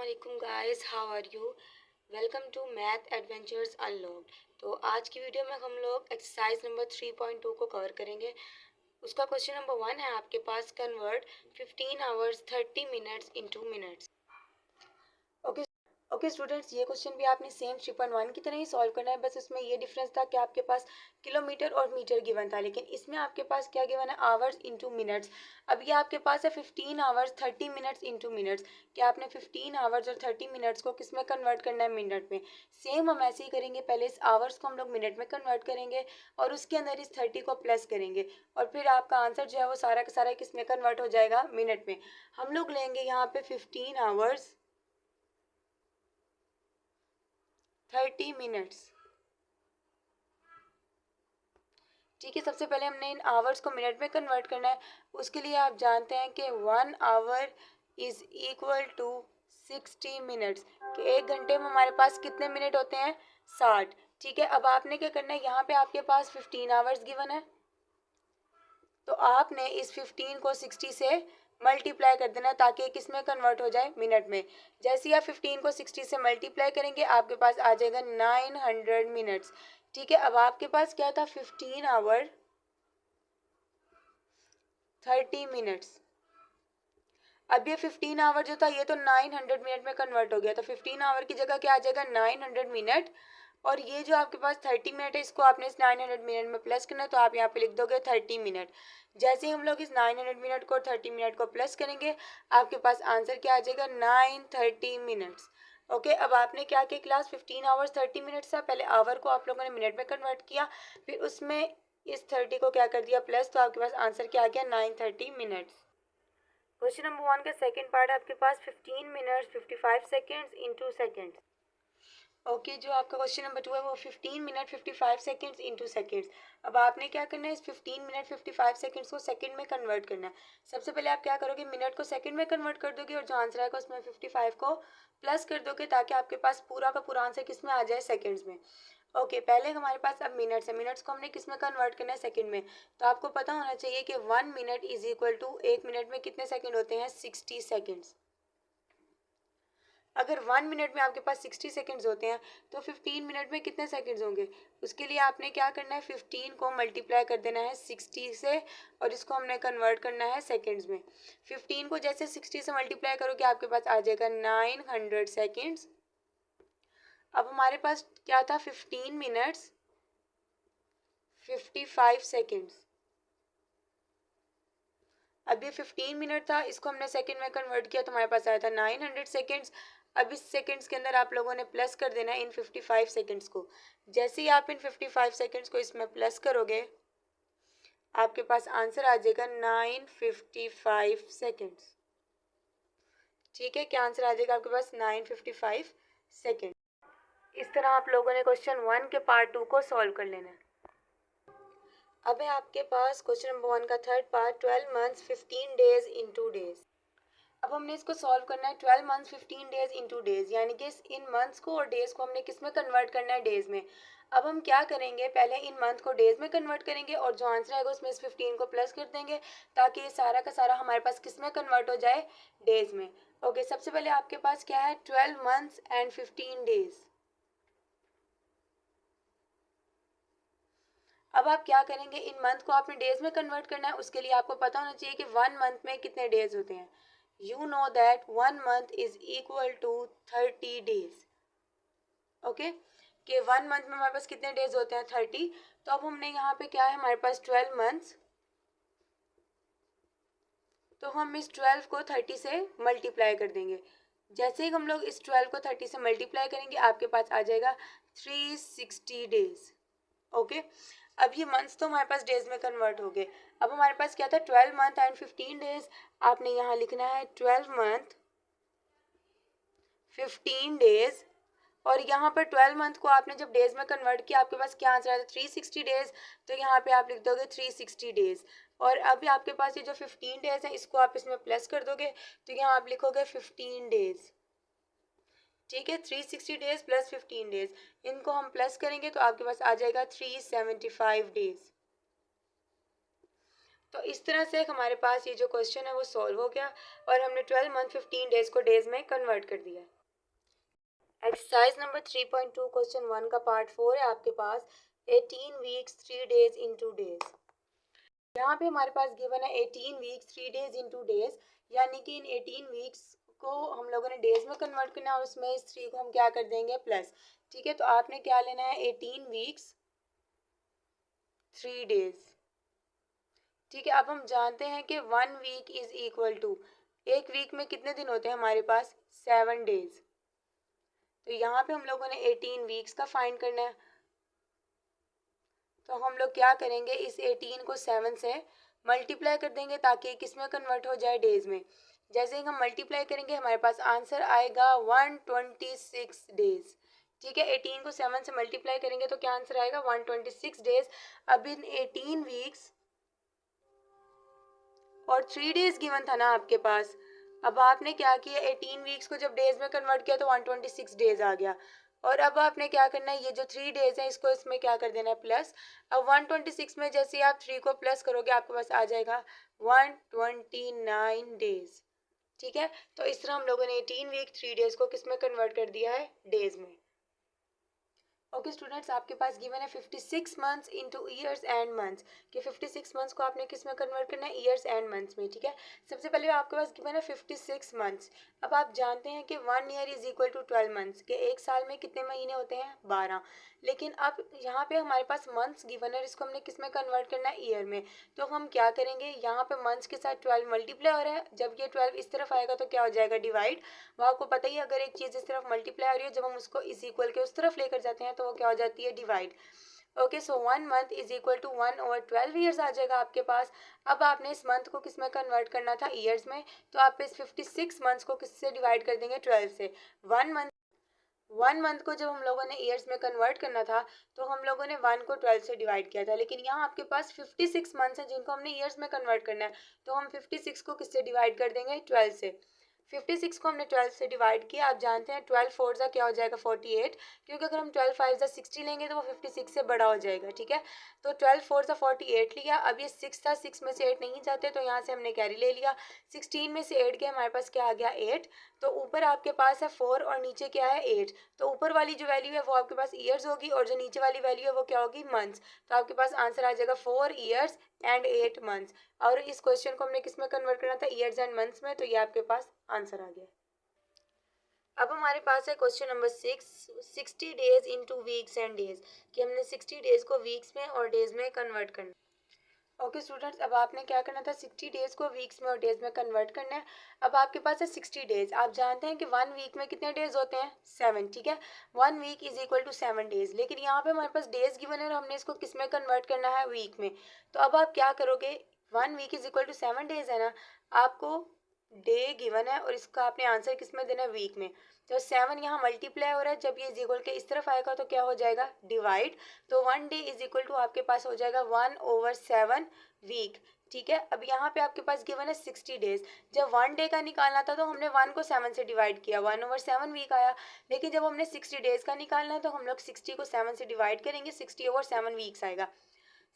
अस्सलाम guys, how are you. Welcome to math adventures unlocked. तो आज की वीडियो में हम लोग एक्सरसाइज नंबर 3.2 को कवर करेंगे। उसका क्वेश्चन नंबर 1 है आपके पास, convert 15 hours 30 minutes into minutes. Okay okay students, ये क्वेश्चन भी आपने सेम 3.1 की तरह ही सॉल्व करना है। बस इसमें ये डिफरेंस था कि आपके पास किलोमीटर और मीटर गिवन था, लेकिन इसमें आपके पास क्या गिवन है, आवर्स इनटू मिनट्स। अब ये आपके पास है 15 आवर्स 30 मिनट्स इनटू मिनट्स। कि आपने 15 आवर्स और 30 मिनट्स को किस में कन्वर्ट करना है, मिनट में। सेम हम ऐसे ही करेंगे, पहले इस आवर्स को हम लोग मिनट में कन्वर्ट करेंगे और उसके अंदर इस 30 को प्लस करेंगे और फिर आपका आंसर जो है वो सारा का सारा किस में कन्वर्ट हो जाएगा, मिनट में। हम लोग लेंगे यहाँ पे 15 आवर्स 30 मिनट्स। ठीक है, सबसे पहले हमने इन आवर्स को मिनट में कन्वर्ट करना है। उसके लिए आप जानते हैं कि 1 hour is equal to 60 minutes. कि 1 घंटे में हमारे पास कितने मिनट होते हैं, 60। ठीक है, अब आपने क्या करना है, यहाँ पे आपके पास 15 आवर्स गिवन है, तो आपने इस 15 को 60 से मल्टीप्लाई कर देना ताकि किस में कन्वर्ट हो जाए, मिनट में। जैसे ही आप 15 को 60 से मल्टीप्लाई करेंगे आपके पास आ जाएगा 900 मिनट्स। ठीक है, अब आपके पास क्या था, 15 आवर 30 मिनट्स। अब ये 15 आवर जो था ये तो 900 मिनट में कन्वर्ट हो गया, तो 15 आवर की जगह क्या आ जाएगा, 900 मिनट। और ये जो आपके पास 30 मिनट है, इसको आपने इस 900 मिनट में प्लस करना है, तो आप यहाँ पे लिख दोगे 30 मिनट। जैसे ही हम लोग इस 900 मिनट को 30 मिनट को प्लस करेंगे आपके पास आंसर क्या आ जाएगा, 930 मिनट्स। ओके, अब आपने क्या किया, क्लास 15 आवर्स 30 मिनट्स था, पहले आवर को आप लोगों ने मिनट में कन्वर्ट किया, फिर उसमें इस 30 को क्या कर दिया, प्लस, तो आपके पास आंसर क्या आ गया, 930 मिनट्स। क्वेश्चन नंबर 1 का सेकंड पार्ट आपके पास 15 minutes 55 seconds into seconds. Okay, जो आपका क्वेश्चन नंबर 2 है वो 15 मिनट 55 सेकेंड्स इनटू सेकेंड्स। अब आपने क्या करना है, इस 15 मिनट 55 सेकेंड्स को सेकंड में कन्वर्ट करना है। सबसे पहले आप क्या करोगे, मिनट को सेकंड में कन्वर्ट कर दोगे और जो आंसर आएगा उसमें 55 को प्लस कर दोगे ताकि आपके पास पूरा का पूरा आंसर किस में आ जाए, सेकेंड्स में। ओके, पहले हमारे पास अब मिनट्स है, मिनट्स को हमने किस में कन्वर्ट करना है, सेकंड में। तो आपको पता होना चाहिए कि 1 minute is equal to, 1 minute में कितने सेकंड होते हैं, 60 सेकंड्स। अगर 1 मिनट में आपके पास 60 सेकंड्स होते हैं तो 15 मिनट में कितने सेकंड्स होंगे। उसके लिए आपने क्या करना है, 15 को मल्टीप्लाई कर देना है 60 से और इसको हमने कन्वर्ट करना है सेकंड्स में। 15 को जैसे 60 से मल्टीप्लाई करोगे आपके पास आ जाएगा 900 सेकंड्स। अब हमारे पास क्या था, 15 मिनट्स 55 सेकेंड्स। अब ये 15 मिनट था, इसको हमने सेकंड में कन्वर्ट किया तो हमारे पास आया था 900 सेकेंड्स। अब इस सेकेंड्स के अंदर आप लोगों ने प्लस कर देना है इन 55 सेकेंड्स को। जैसे ही आप इन 55 सेकेंड्स को इसमें प्लस करोगे आपके पास आंसर आ जाएगा 955 सेकेंड्स। ठीक है, क्या आंसर आ जाएगा आपके पास, 955 सेकेंड। इस तरह आप लोगों ने क्वेश्चन 1 के पार्ट 2 को सॉल्व कर लेना है। अब है आपके पास क्वेश्चन नंबर 1 का third part, 12 months 15 days in 2 days. अब हमने इसको सॉल्व करना है 12 मंथ्स 15 डेज इनटू डेज, यानी कि इन मंथ्स को और डेज को हमने किस में कन्वर्ट करना है, डेज में। अब हम क्या करेंगे, पहले इन मंथ को डेज में कन्वर्ट करेंगे और जो आंसर आएगा उसमें इस 15 को प्लस कर देंगे ताकि ये सारा का सारा हमारे पास किस में कन्वर्ट हो जाए, डेज में। ओके, सबसे पहले आपके पास क्या है, 12 मंथ्स एंड 15 डेज। अब आप क्या करेंगे, इन मंथ को आपने डेज में कन्वर्ट करना है। उसके लिए आपको पता होना चाहिए कि 1 मंथ में कितने डेज होते हैं। You know that 1 month is equal to 30 days. Okay, कि 1 मंथ में हमारे पास कितने डेज होते हैं, 30। तो अब हमने यहाँ पे क्या है, हमारे पास 12 मंथ्स, तो हम इस 12 को 30 से मल्टीप्लाई कर देंगे। जैसे ही हम लोग इस 12 को 30 से मल्टीप्लाई करेंगे आपके पास आ जाएगा 360 डेज। ओके, अब ये मंथ्स तो हमारे पास डेज में कन्वर्ट हो गए। अब हमारे पास क्या था, 12 मंथ एंड 15 डेज। आपने यहाँ लिखना है 12 मंथ 15 डेज, और यहाँ पर 12 मंथ को आपने जब डेज में कन्वर्ट किया आपके पास क्या आंसर आया था, 360 डेज। तो यहाँ पे आप लिख दोगे 360 डेज। और अभी आपके पास ये जो 15 डेज है इसको आप इसमें प्लस कर दोगे तो यहाँ आप लिखोगे 15 डेज। ठीक है, 360 डेज प्लस 15 डेज, इनको हम प्लस करेंगे तो आपके पास आ जाएगा 375 डेज। तो इस तरह से हमारे पास ये जो क्वेश्चन है वो सॉल्व हो गया और हमने 12 मंथ 15 डेज को डेज में कन्वर्ट कर दिया। एक्सरसाइज नंबर 3.2 क्वेश्चन 1 का पार्ट 4 है आपके पास 18 वीक्स 3 डेज इनटू डेज। यहाँ पे हमारे पास गिवन है 18 वीक्स 3 डेज इनटू डेज, यानी कि इन 18 वीक्स को हम लोगों ने डेज में कन्वर्ट करना है और उसमें इस 3 को हम क्या कर देंगे प्लस। ठीक है, तो आपने क्या लेना है 18 वीक्स 3 डेज। ठीक है, अब हम जानते हैं कि 1 वीक इज इक्वल टू, एक वीक में कितने दिन होते हैं हमारे पास 7 डेज। तो यहाँ पे हम लोगों ने 18 वीक्स का फाइंड करना है। तो हम लोग क्या करेंगे, इस 18 को 7 से मल्टीप्लाई कर देंगे ताकि किस में कन्वर्ट हो जाए डेज में। जैसे ही हम मल्टीप्लाई करेंगे हमारे पास आंसर आएगा 126 डेज। ठीक है, 18 को 7 से मल्टीप्लाई करेंगे तो क्या आंसर आएगा 126 डेज। अब इन 18 वीक्स और 3 डेज गिवन था ना आपके पास, अब आपने क्या किया 18 वीक्स को जब डेज में कन्वर्ट किया तो 126 डेज आ गया। और अब आपने क्या करना है, ये जो 3 डेज है इसको इसमें क्या कर देना है प्लस। अब 126 में जैसे ही आप 3 को प्लस करोगे आपके पास आ जाएगा 129 डेज। ठीक है, तो इस तरह हम लोगों ने 18 वीक 3 डेज को किस में कन्वर्ट कर दिया है डेज में। ओके स्टूडेंट्स, आपके पास गिवन है 56 months into years and months, कि 56 मंथ्स को आपने किस में कन्वर्ट करना है ईयर्स एंड मंथ्स में। ठीक है, सबसे पहले आपके पास गिवन है 56 मंथ्स। अब आप जानते हैं कि 1 year is equal to 12 months, कि एक साल में कितने महीने होते हैं 12। लेकिन अब यहाँ पे हमारे पास मंथ्स गिवन है, इसको हमने किस में कन्वर्ट करना है ईयर में। तो हम क्या करेंगे, यहाँ पे मंथ्स के साथ 12 मल्टीप्लाई हो रहा है, जब ये 12 इस तरफ आएगा तो क्या हो जाएगा डिवाइड। वो आपको पता ही है, अगर एक चीज़ इस तरफ मल्टीप्लाई हो रही है जब हम उसको इस इक्वल के उस तरफ लेकर जाते हैं तो वो क्या हो जाती है divide. Okay, so 1 month is equal to 1/12 years आ जाएगा आपके पास। अब आपने इस मंथ को किस में कन्वर्ट करना था ईयर्स में, तो आप इस 56 मंथ्स को किससे डिवाइड कर देंगे 12 से। 1 मंथ को जब हम लोगों ने ईयर्स में कन्वर्ट करना था तो हम लोगों ने 1 को 12 से डिवाइड किया था, लेकिन यहाँ आपके पास 56 मंथ्स हैं जिनको हमने ईयर्स में कन्वर्ट करना है, तो हम 56 को किससे डिवाइड कर देंगे 12 से। 56 को हमने 12 से डिवाइड किया, आप जानते हैं 12 फोर ज़ा क्या हो जाएगा 48, क्योंकि अगर हम 12 फाइव ज़ा 60 लेंगे तो वो 56 से बड़ा हो जाएगा। ठीक है, तो 12 फोर ज़ा 48 लिया। अब ये 6 था, 6 में से 8 नहीं जाते तो यहाँ से हमने कैरी ले लिया। 16 में से 8 गया, हमारे पास क्या आ गया 8। तो ऊपर आपके पास है 4 और नीचे क्या है 8, तो ऊपर वाली जो वैल्यू है वो आपके पास ईयर्स होगी और जो नीचे वाली वैल्यू है वो क्या होगी मंथ्स। तो आपके पास आंसर आ जाएगा 4 ईयर्स एंड 8 मंथ्स। और इस क्वेश्चन को हमने किस में कन्वर्ट करना था ईयर्स एंड मंथ्स में, तो ये आपके पास आंसर आ गया। अब हमारे पास है question number 6, 60 days into weeks and days, कि हमने 60 डेज को वीक्स में और डेज में कन्वर्ट करना। ओके स्टूडेंट्स, अब आपने क्या करना था 60 डेज को वीक्स में और डेज में कन्वर्ट करना है। अब आपके पास है 60 डेज, आप जानते हैं कि 1 वीक में कितने डेज होते हैं 7। ठीक है, 1 week is equal to 7 days, लेकिन यहाँ पे हमारे पास डेज गिवन है और हमने इसको किस में कन्वर्ट करना है वीक में। तो अब आप क्या करोगे, 1 week is equal to 7 days है ना, आपको डे गिवन है और इसका आपने आंसर किस में देना है वीक में। तो 7 यहाँ मल्टीप्लाई हो रहा है, जब ये इज इक्वल के इस तरफ आएगा तो क्या हो जाएगा डिवाइड। तो 1 डे इज इक्वल टू आपके पास हो जाएगा 1/7 वीक। ठीक है, अब यहाँ पे आपके पास गिवन है 60 डेज। जब 1 डे का निकालना था तो हमने 1 को 7 से डिवाइड किया, 1/7 वीक आया। लेकिन जब हमने 60 डेज का निकालना है तो हम लोग 60 को 7 से डिवाइड करेंगे, 60/7 वीक्स आएगा।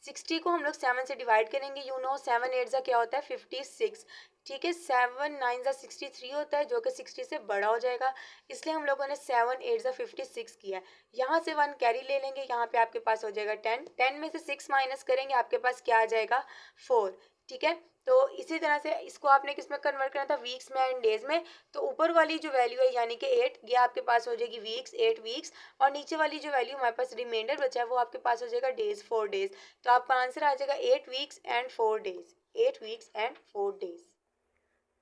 60 को हम लोग 7 से डिवाइड करेंगे, यू नो 7 8 ज़ा क्या होता है 56। ठीक है, 7 9 ज़ा 63 होता है जो कि 60 से बड़ा हो जाएगा, इसलिए हम लोगों ने 7 8 ज़ा 56 किया है। यहाँ से 1 कैरी ले लेंगे, यहाँ पे आपके पास हो जाएगा 10, 10 में से 6 माइनस करेंगे आपके पास क्या आ जाएगा 4। ठीक है, तो इसी तरह से इसको आपने किस में कन्वर्ट करना था वीक्स में एंड डेज में। तो ऊपर वाली जो वैल्यू है यानी कि 8, ये आपके पास हो जाएगी वीक्स 8 वीक्स, और नीचे वाली जो वैल्यू हमारे पास रिमाइंडर बचा है वो आपके पास हो जाएगा डेज 4 डेज। तो आपका आंसर आ जाएगा 8 weeks and 4 days, 8 weeks and 4 days.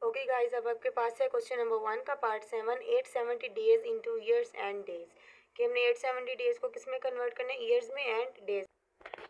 Okay guys, अब आपके पास है क्वेश्चन नंबर 1 का part 7, 870 days into years and days, कि हमने 870 डेज को किस में कन्वर्ट करना है ईयर्स में एंड डेज।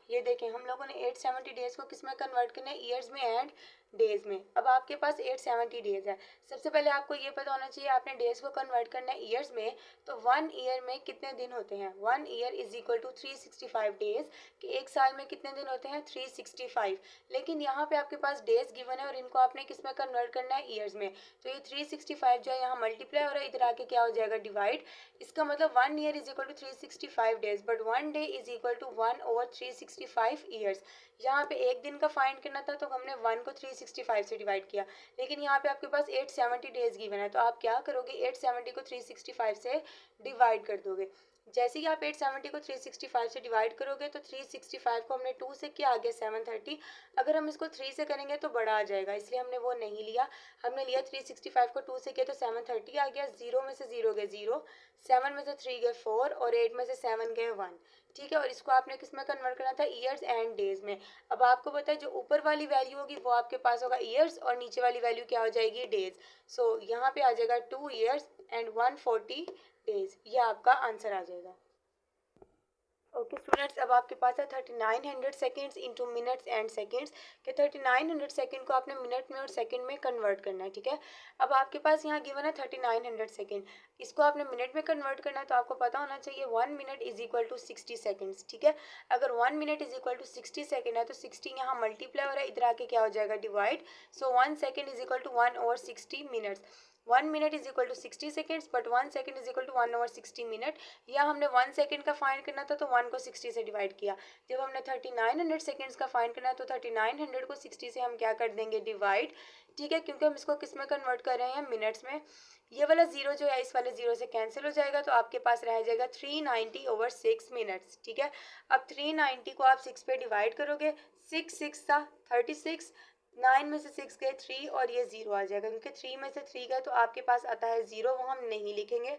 ये देखें हम लोगों ने 870 डेज को किस में कन्वर्ट करना है ईयर्स में एंड डेज में। अब आपके पास 870 डेज है। सबसे पहले आपको ये पता होना चाहिए आपने डेज को कन्वर्ट करना है ईयर्स में, तो 1 ईयर में कितने दिन होते हैं। 1 year is equal to 365 days, कि एक साल में कितने दिन होते हैं 365। लेकिन यहाँ पे आपके पास डेज गिवन है और इनको आपने किस में कन्वर्ट करना है ईयर्स में, तो ये 365 जो है यहाँ मल्टीप्लाई हो रहा है, इधर आके क्या हो जाएगा डिवाइड। इसका मतलब 1 year is equal to 365 days, but 1 day is equal to 1/365 years. यहाँ पे एक दिन का फाइंड करना था तो हमने 1 को 365 से डिवाइड किया, लेकिन यहाँ पे आपके पास 870 डेज गिवन है, तो आप क्या करोगे 870 को 365 से डिवाइड कर दोगे। जैसे ही आप 870 को 365 से डिवाइड करोगे तो 365 को हमने 2 से किया, आ गया 730। अगर हम इसको 3 से करेंगे तो बड़ा आ जाएगा, इसलिए हमने वो नहीं लिया। हमने लिया 365 को 2 से किया तो 730 आ गया। 0 में से 0 गए 0, 7 में से 3 गए 4 और 8 में से 7 गए 1। ठीक है, और इसको आपने किस में कन्वर्ट करना था ईयर्स एंड डेज में। अब आपको पता है जो ऊपर वाली वैल्यू होगी वो आपके पास होगा ईयर्स और नीचे वाली वैल्यू क्या हो जाएगी डेज। सो यहाँ पे आ जाएगा 2 ईयर्स एंड 140 डेज, ये आपका आंसर आ जाएगा। ओके स्टूडेंट्स, अब आपके पास है 3900 seconds into minutes and seconds, कि 3900 सेकेंड को आपने मिनट में और सेकेंड में कन्वर्ट करना है। ठीक है, अब आपके पास यहाँ गिवन है 3900 सेकेंड, इसको आपने मिनट में कन्वर्ट करना है, तो आपको पता होना चाहिए 1 minute is equal to 60 seconds. ठीक है, अगर 1 minute is equal to 60 second है तो 60 यहाँ मल्टीप्लाई हो रहा है, इधर आके क्या हो जाएगा divide. So 1 second is equal to 1/60 minutes. 1 minute is equal to 60 seconds, but 1 second is equal to 1/60 minute. या हमने 1 सेकेंड का फाइंड करना था तो 1 को 60 से डिवाइड किया। जब हमने 3900 सेकेंड्स का फाइंड करना है तो 3900 को 60 से हम क्या कर देंगे डिवाइड। ठीक है, क्योंकि हम इसको किस में कन्वर्ट कर रहे हैं मिनट्स में। ये वाला जीरो जो है इस वाले जीरो से कैंसिल हो जाएगा, तो आपके पास रह जाएगा 390/6 मिनट्स। ठीक है, अब 390 को आप 6 पे डिवाइड करोगे, 6 6 था 36, 9 में से 6 गए 3 और ये 0 आ जाएगा, क्योंकि 3 में से 3 गए तो आपके पास आता है 0, वो हम नहीं लिखेंगे।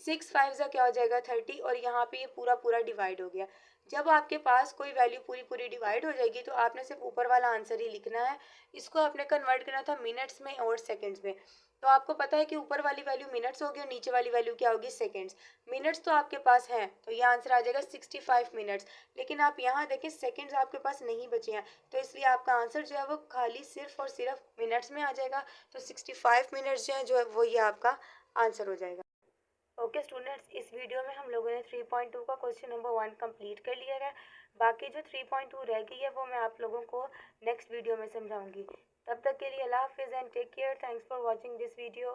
6 5 का क्या हो जाएगा 30 और यहाँ पे ये पूरा पूरा डिवाइड हो गया। जब आपके पास कोई वैल्यू पूरी पूरी डिवाइड हो जाएगी तो आपने सिर्फ ऊपर वाला आंसर ही लिखना है। इसको आपने कन्वर्ट करना था मिनट्स में और सेकेंड्स में। तो आपको पता है कि ऊपर वाली वैल्यू मिनट्स होगी और नीचे वाली वैल्यू क्या होगी सेकेंड्स। मिनट्स तो आपके पास हैं तो ये आंसर आ जाएगा 65 मिनट्स, लेकिन आप यहाँ देखें सेकेंड्स आपके पास नहीं बचे हैं, तो इसलिए आपका आंसर जो है वो खाली सिर्फ और सिर्फ मिनट्स में आ जाएगा। तो 65 मिनट्स जो है वो ये आपका आंसर हो जाएगा। ओके स्टूडेंट्स, इस वीडियो में हम लोगों ने 3.2 का क्वेश्चन नंबर 1 कंप्लीट कर लिया है। बाकी जो 3.2 रह गई है वो मैं आप लोगों को नेक्स्ट वीडियो में समझाऊंगी। तब तक के लिए अल्लाह हाफिज़ and take care. Thanks for watching this video.